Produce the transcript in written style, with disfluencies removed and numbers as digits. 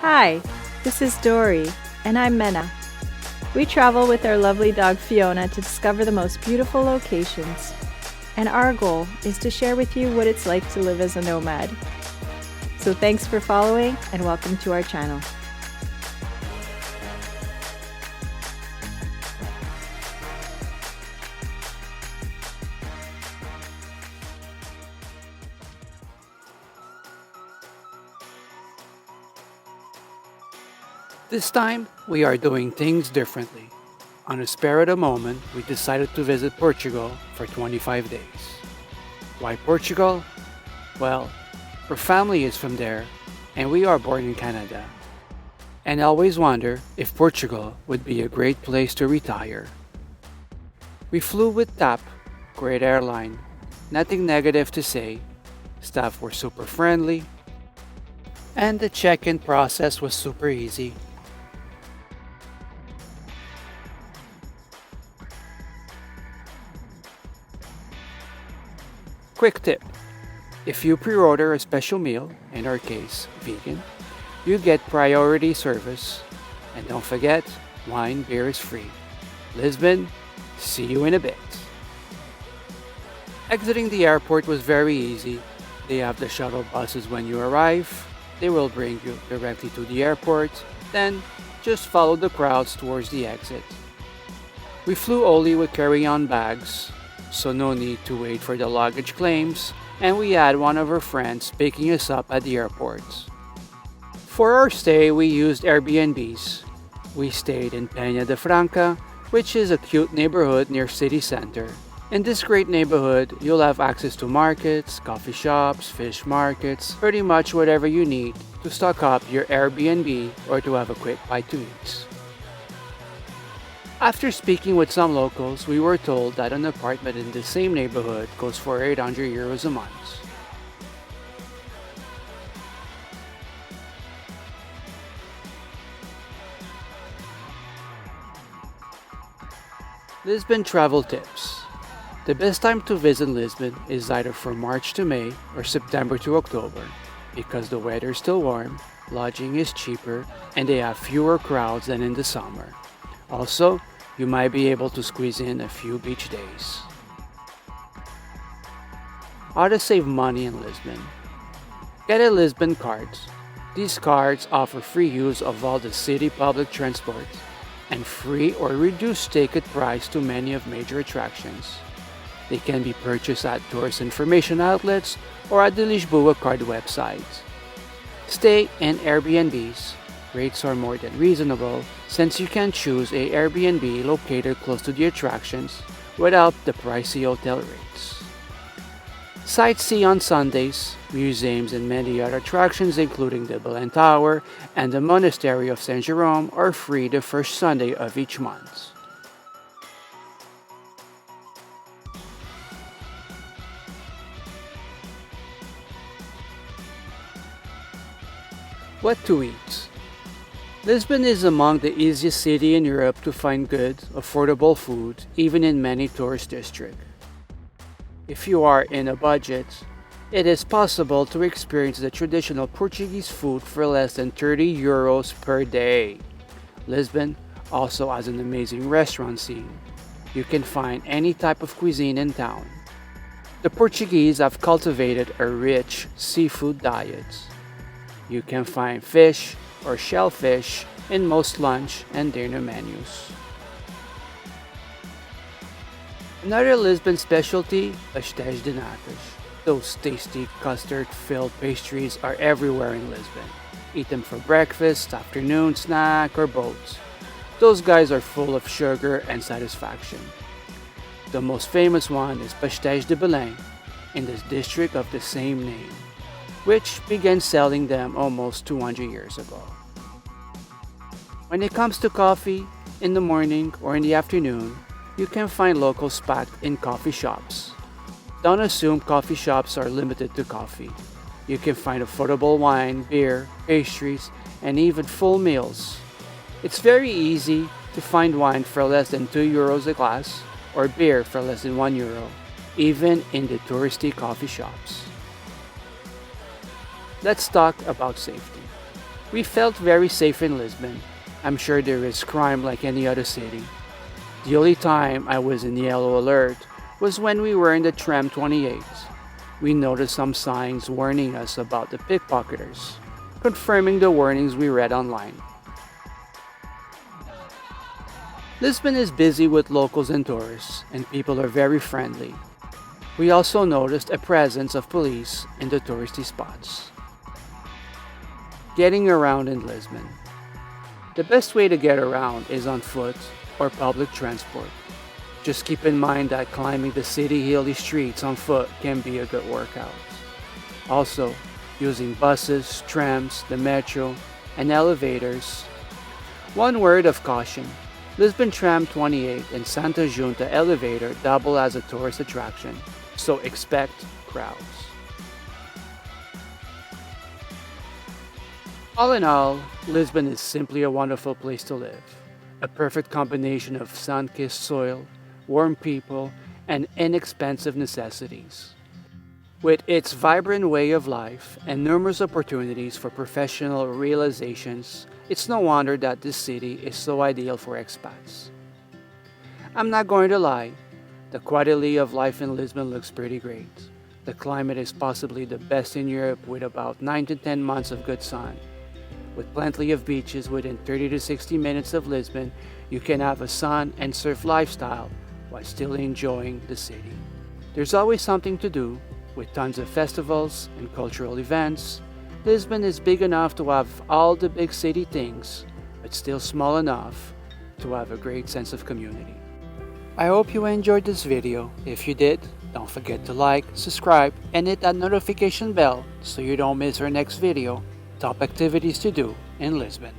Hi, this is Dory, and I'm Mena. We travel with our lovely dog Fiona to discover the most beautiful locations, and our goal is to share with you what it's like to live as a nomad. So thanks for following, and welcome to our channel. This time, we are doing things differently. On a spare of the moment, we decided to visit Portugal for 25 days. Why Portugal? Well, our family is from there, and we are born in Canada. And I always wonder if Portugal would be a great place to retire. We flew with TAP, great airline. Nothing negative to say. Staff were super friendly, and the check-in process was super easy. Quick tip, if you pre-order a special meal, in our case, vegan, you get priority service. And don't forget, wine, beer is free. Lisbon, see you in a bit. Exiting the airport was very easy. They have the shuttle buses when you arrive. They will bring you directly to the airport. Then, just follow the crowds towards the exit. We flew only with carry-on bags, so no need to wait for the luggage claims, and we had one of our friends picking us up at the airport. For our stay, we used Airbnbs. We stayed in Peña de Franca, which is a cute neighborhood near city center. In this great neighborhood, you'll have access to markets, coffee shops, fish markets, pretty much whatever you need to stock up your Airbnb or to have a quick bite to eat. After speaking with some locals, we were told that an apartment in the same neighborhood goes for €800 a month. Lisbon travel tips. The best time to visit Lisbon is either from March to May or September to October, because the weather is still warm, lodging is cheaper, and they have fewer crowds than in the summer. Also, you might be able to squeeze in a few beach days. How to save money in Lisbon. Get a Lisbon card. These cards offer free use of all the city public transport and free or reduced ticket price to many of major attractions. They can be purchased at tourist information outlets or at the Lisboa card website. Stay in Airbnbs. Rates are more than reasonable since you can choose a Airbnb located close to the attractions without the pricey hotel rates. Sightsee on Sundays. Museums and many other attractions including the Belém Tower and the Monastery of Saint Jerome are free the first Sunday of each month. What to eat? Lisbon is among the easiest cities in Europe to find good, affordable food, even in many tourist districts. If you are in a budget, it is possible to experience the traditional Portuguese food for less than €30 per day. Lisbon also has an amazing restaurant scene. You can find any type of cuisine in town. The Portuguese have cultivated a rich seafood diet. You can find fish or shellfish in most lunch and dinner menus. Another Lisbon specialty, pastéis de natas. Those tasty custard-filled pastries are everywhere in Lisbon. Eat them for breakfast, afternoon snack, or both. Those guys are full of sugar and satisfaction. The most famous one is pastéis de Belém, in the district of the same name, which began selling them almost 200 years ago. When it comes to coffee, in the morning or in the afternoon, you can find locals packed in coffee shops. Don't assume coffee shops are limited to coffee. You can find affordable wine, beer, pastries, and even full meals. It's very easy to find wine for less than €2 a glass or beer for less than €1, even in the touristy coffee shops. Let's talk about safety. We felt very safe in Lisbon. I'm sure there is crime like any other city. The only time I was in yellow alert was when we were in the tram 28. We noticed some signs warning us about the pickpocketers, confirming the warnings we read online. Lisbon is busy with locals and tourists, and people are very friendly. We also noticed a presence of police in the touristy spots. Getting around in Lisbon. The best way to get around is on foot or public transport. Just keep in mind that climbing the city hilly streets on foot can be a good workout. Also, using buses, trams, the metro, and elevators. One word of caution. Lisbon Tram 28 and Santa Junta elevator double as a tourist attraction, so expect crowds. All in all, Lisbon is simply a wonderful place to live. A perfect combination of sun-kissed soil, warm people, and inexpensive necessities. With its vibrant way of life and numerous opportunities for professional realizations, it's no wonder that this city is so ideal for expats. I'm not going to lie, the quality of life in Lisbon looks pretty great. The climate is possibly the best in Europe with about 9 to 10 months of good sun. With plenty of beaches within 30 to 60 minutes of Lisbon, you can have a sun and surf lifestyle while still enjoying the city. There's always something to do, with tons of festivals and cultural events. Lisbon is big enough to have all the big city things, but still small enough to have a great sense of community. I hope you enjoyed this video. If you did, don't forget to like, subscribe, and hit that notification bell so you don't miss our next video, Top Activities to Do in Lisbon.